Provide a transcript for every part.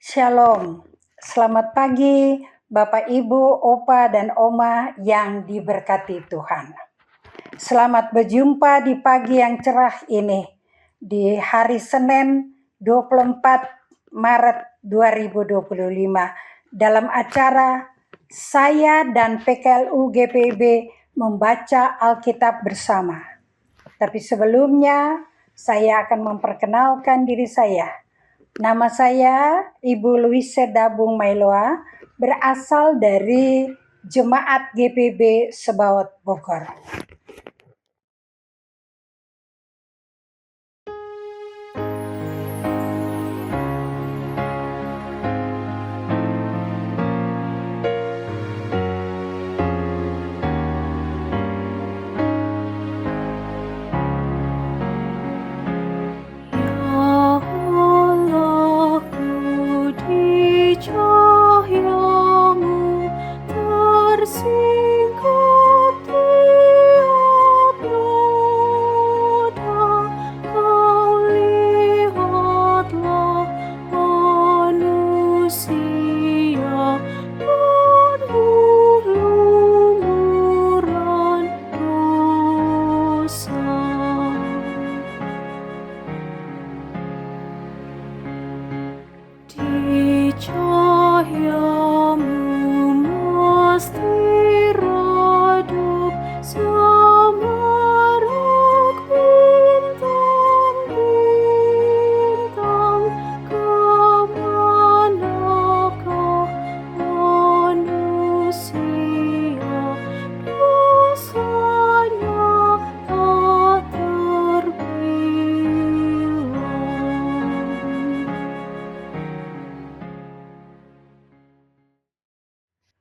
Shalom, selamat pagi Bapak, Ibu, Opa, dan Oma yang diberkati Tuhan. Selamat berjumpa di pagi yang cerah ini, di hari Senin 24 Maret 2025, dalam acara saya dan PKLU GPIB membaca Alkitab bersama. Tapi sebelumnya, saya akan memperkenalkan diri saya. Nama saya Ibu Luise Dabung Mailoa, berasal dari Jemaat GPIB Sebaot Bogor.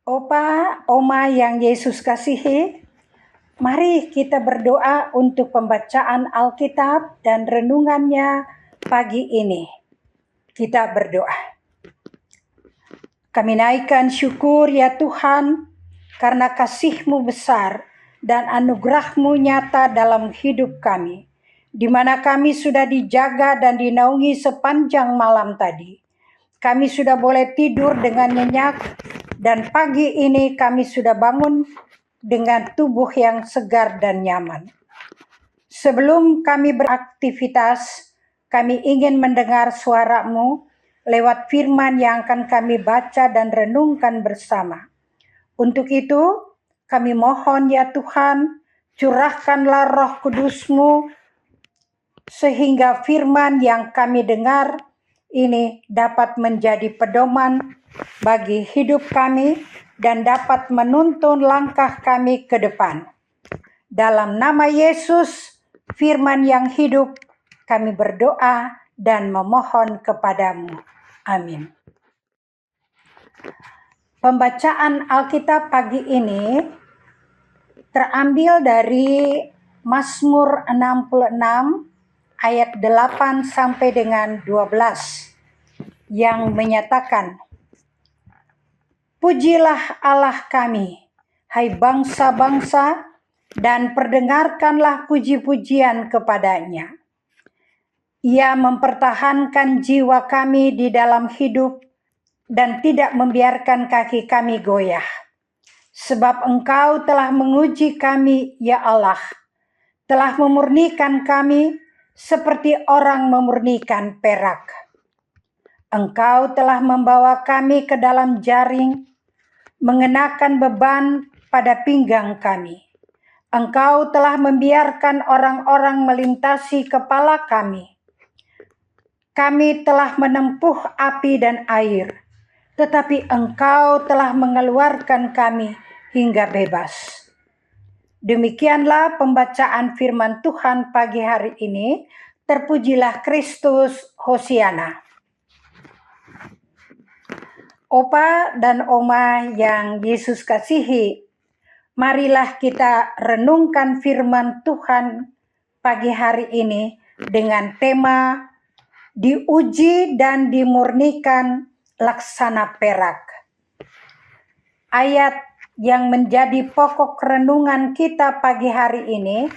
Opa, Oma yang Yesus kasihi, mari kita berdoa untuk pembacaan Alkitab dan renungannya pagi ini. Kita berdoa. Kami naikkan syukur ya Tuhan, karena kasih-Mu besar dan anugerah-Mu nyata dalam hidup kami, di mana kami sudah dijaga dan dinaungi sepanjang malam tadi. Kami sudah boleh tidur dengan nyenyak, dan pagi ini kami sudah bangun dengan tubuh yang segar dan nyaman. Sebelum kami beraktivitas, kami ingin mendengar suara-Mu lewat firman yang akan kami baca dan renungkan bersama. Untuk itu, kami mohon ya Tuhan, curahkanlah Roh Kudus-Mu sehingga firman yang kami dengar ini dapat menjadi pedoman bagi hidup kami dan dapat menuntun langkah kami ke depan. Dalam nama Yesus, firman yang hidup, kami berdoa dan memohon kepadamu. Amin. Pembacaan Alkitab pagi ini terambil dari Mazmur 66 ayat 8 sampai dengan 12 yang menyatakan, Pujilah Allah kami, hai bangsa-bangsa, dan perdengarkanlah puji-pujian kepadanya. Ia mempertahankan jiwa kami di dalam hidup dan tidak membiarkan kaki kami goyah. Sebab Engkau telah menguji kami, ya Allah, telah memurnikan kami seperti orang memurnikan perak. Engkau telah membawa kami ke dalam jaring, mengenakan beban pada pinggang kami. Engkau telah membiarkan orang-orang melintasi kepala kami. Kami telah menempuh api dan air, tetapi Engkau telah mengeluarkan kami hingga bebas. Demikianlah pembacaan firman Tuhan pagi hari ini. Terpujilah Kristus, Hosiana. Opa dan Oma yang Yesus kasihi, marilah kita renungkan firman Tuhan pagi hari ini dengan tema diuji dan dimurnikan laksana perak. Ayat yang menjadi pokok renungan kita pagi hari ini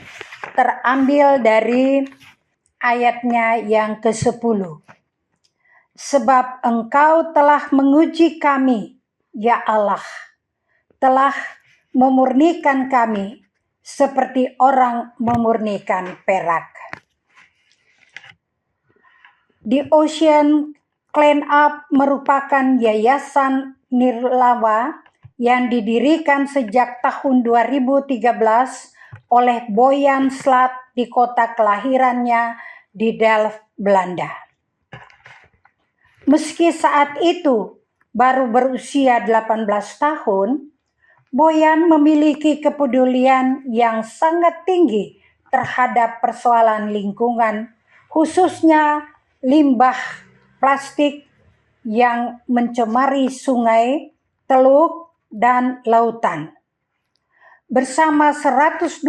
terambil dari ayatnya yang ke-10. Sebab Engkau telah menguji kami, ya Allah, telah memurnikan kami seperti orang memurnikan perak. The Ocean Cleanup merupakan yayasan nirlaba yang didirikan sejak tahun 2013 oleh Boyan Slat di kota kelahirannya di Delft, Belanda. Meski saat itu baru berusia 18 tahun, Boyan memiliki kepedulian yang sangat tinggi terhadap persoalan lingkungan, khususnya limbah plastik yang mencemari sungai, teluk, dan lautan. Bersama 120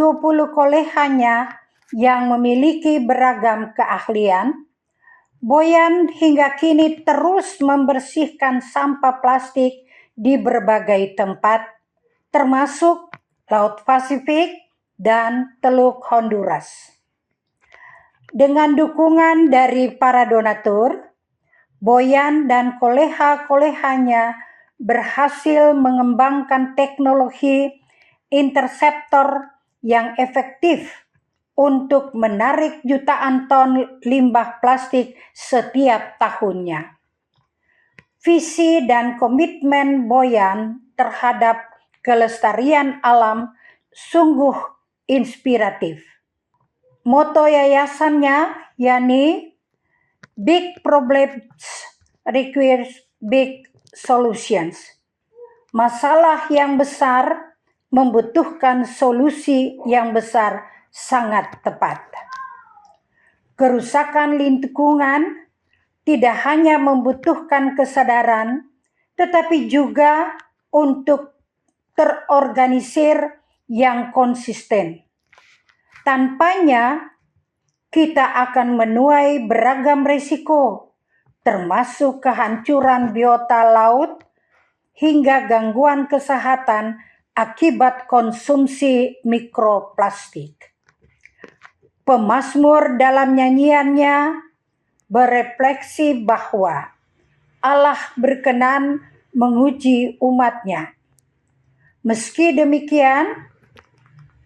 koleganya yang memiliki beragam keahlian, Boyan hingga kini terus membersihkan sampah plastik di berbagai tempat, termasuk Laut Pasifik dan Teluk Honduras. Dengan dukungan dari para donatur, Boyan dan kolega-koleganya berhasil mengembangkan teknologi interseptor yang efektif untuk menarik jutaan ton limbah plastik setiap tahunnya. Visi dan komitmen Boyan terhadap kelestarian alam sungguh inspiratif. Moto yayasannya yakni Big Problems Requires Big Solutions. Masalah yang besar membutuhkan solusi yang besar sangat tepat. Kerusakan lingkungan tidak hanya membutuhkan kesadaran, tetapi juga untuk terorganisir yang konsisten. Tanpanya, kita akan menuai beragam risiko, termasuk kehancuran biota laut hingga gangguan kesehatan akibat konsumsi mikroplastik. Pemazmur dalam nyanyiannya berefleksi bahwa Allah berkenan menguji umatnya. Meski demikian,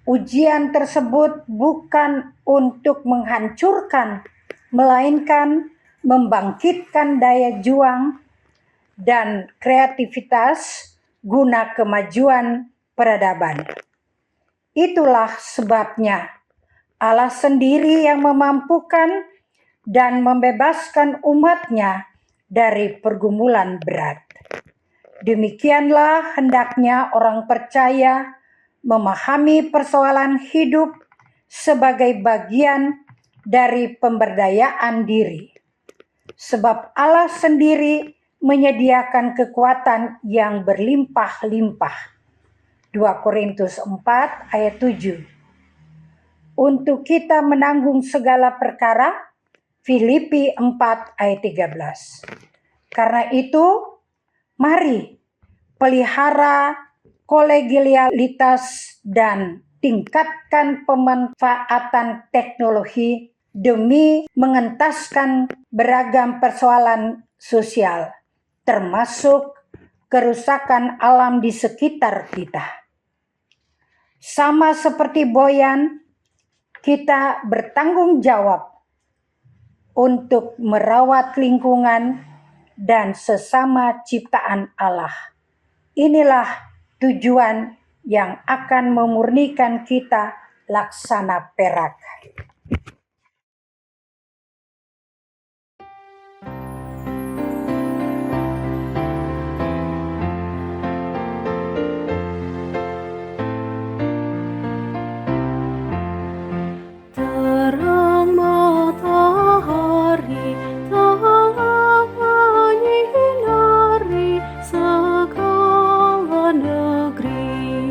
ujian tersebut bukan untuk menghancurkan, melainkan membangkitkan daya juang dan kreativitas guna kemajuan peradaban. Itulah sebabnya Allah sendiri yang memampukan dan membebaskan umatnya dari pergumulan berat. Demikianlah hendaknya orang percaya memahami persoalan hidup sebagai bagian dari pemberdayaan diri. Sebab Allah sendiri menyediakan kekuatan yang berlimpah-limpah. 2 Korintus 4 ayat 7. Untuk kita menanggung segala perkara, Filipi 4 ayat 13. Karena itu, mari pelihara kolegialitas dan tingkatkan pemanfaatan teknologi demi mengentaskan beragam persoalan sosial, termasuk kerusakan alam di sekitar kita. Sama seperti Boyan, kita bertanggung jawab untuk merawat lingkungan dan sesama ciptaan Allah. Inilah tujuan yang akan memurnikan kita laksana perak. Terang matahari telah menyinari segala negeri,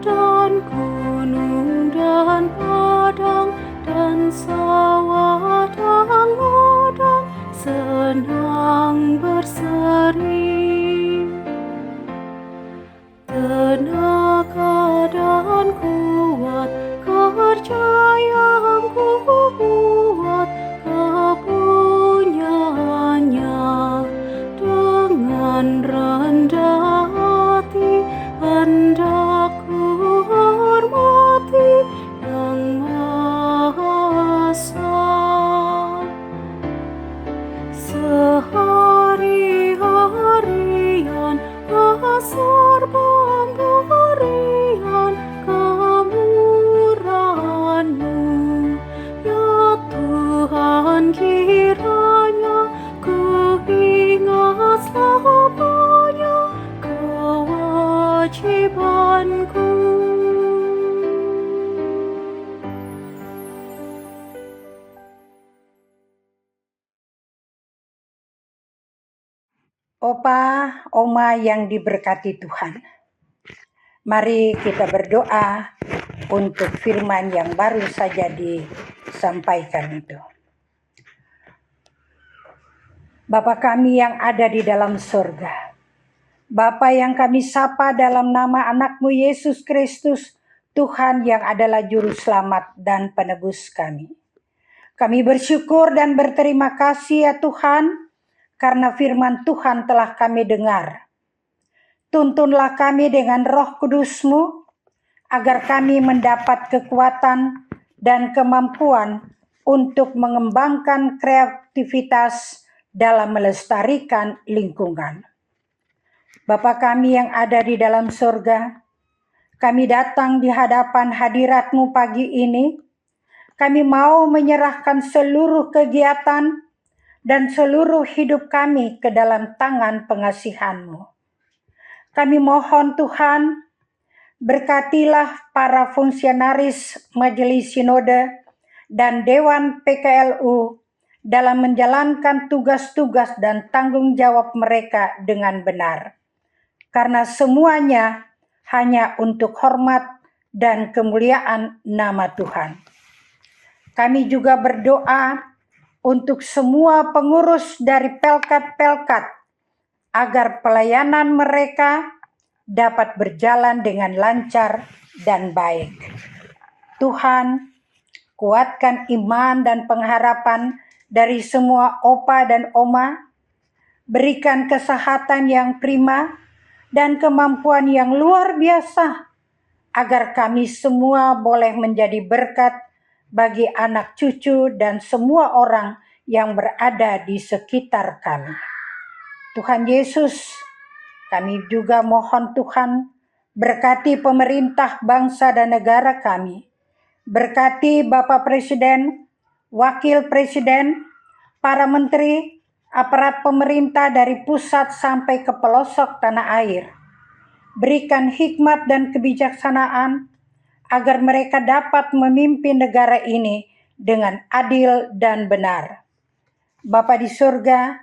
dan gunung dan padang dan sawah dan ladang senang berseri. Tenaga dan kuat kerja yang ku buat kepunyaannya. besar. Sehari-harian asar pemberian kemurahan-Mu, ya Tuhan, kiranya ku ingat selamanya kewajibanku. Opa, Oma yang diberkati Tuhan. Mari kita berdoa untuk firman yang baru saja disampaikan itu. Bapa kami yang ada di dalam surga, Bapa yang kami sapa dalam nama anak-Mu Yesus Kristus, Tuhan yang adalah Juru Selamat dan Penebus kami. Kami bersyukur dan berterima kasih ya Tuhan, karena firman Tuhan telah kami dengar. Tuntunlah kami dengan Roh Kudus-Mu, agar kami mendapat kekuatan dan kemampuan untuk mengembangkan kreativitas dalam melestarikan lingkungan. Bapa kami yang ada di dalam surga, kami datang di hadapan hadirat-Mu pagi ini. Kami mau menyerahkan seluruh kegiatan dan seluruh hidup kami ke dalam tangan pengasihan-Mu. Kami mohon Tuhan, berkatilah para fungsionaris Majelis Sinode dan Dewan PKLU dalam menjalankan tugas-tugas dan tanggung jawab mereka dengan benar. Karena semuanya hanya untuk hormat dan kemuliaan nama Tuhan. Kami juga berdoa untuk semua pengurus dari pelkat-pelkat, agar pelayanan mereka dapat berjalan dengan lancar dan baik. Tuhan, kuatkan iman dan pengharapan dari semua opa dan oma, berikan kesehatan yang prima dan kemampuan yang luar biasa, agar kami semua boleh menjadi berkat bagi anak cucu dan semua orang yang berada di sekitar kami. Tuhan Yesus, kami juga mohon Tuhan, berkati pemerintah bangsa dan negara kami. Berkati Bapak Presiden, Wakil Presiden, para menteri, aparat pemerintah dari pusat sampai ke pelosok tanah air. Berikan hikmat dan kebijaksanaan, agar mereka dapat memimpin negara ini dengan adil dan benar. Bapa di surga,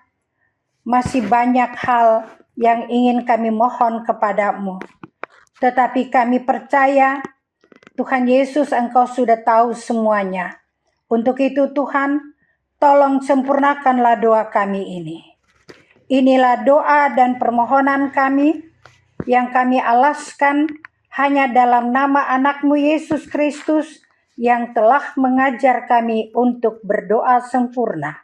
masih banyak hal yang ingin kami mohon kepada-Mu. Tetapi kami percaya, Tuhan Yesus, Engkau sudah tahu semuanya. Untuk itu Tuhan, tolong sempurnakanlah doa kami ini. Inilah doa dan permohonan kami yang kami alaskan hanya dalam nama anak-Mu Yesus Kristus yang telah mengajar kami untuk berdoa sempurna.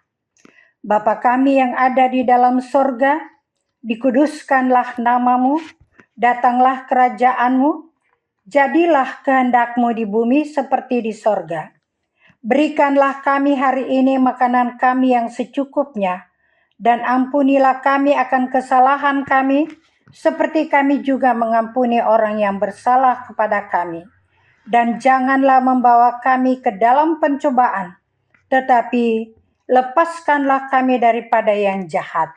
Bapa kami yang ada di dalam sorga, dikuduskanlah nama-Mu, datanglah kerajaan-Mu, jadilah kehendak-Mu di bumi seperti di sorga. Berikanlah kami hari ini makanan kami yang secukupnya, dan ampunilah kami akan kesalahan kami, seperti kami juga mengampuni orang yang bersalah kepada kami. Dan janganlah membawa kami ke dalam pencobaan, tetapi lepaskanlah kami daripada yang jahat.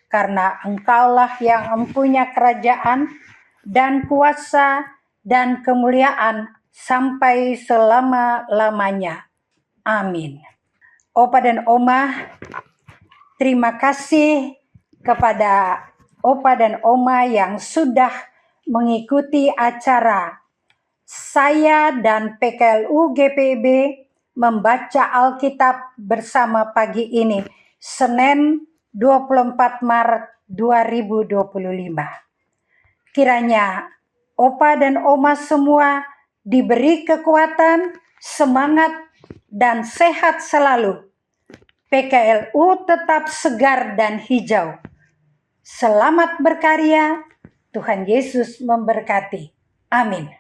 Karena Engkaulah yang mempunyai kerajaan dan kuasa dan kemuliaan sampai selama-lamanya. Amin. Opa dan Oma, terima kasih kepada Opa dan Oma yang sudah mengikuti acara saya dan PKLU GPIB membaca Alkitab bersama pagi ini, Senin 24 Maret 2025. Kiranya Opa dan Oma semua diberi kekuatan, semangat, dan sehat selalu. PKLU tetap segar dan hijau. Selamat berkarya, Tuhan Yesus memberkati. Amin.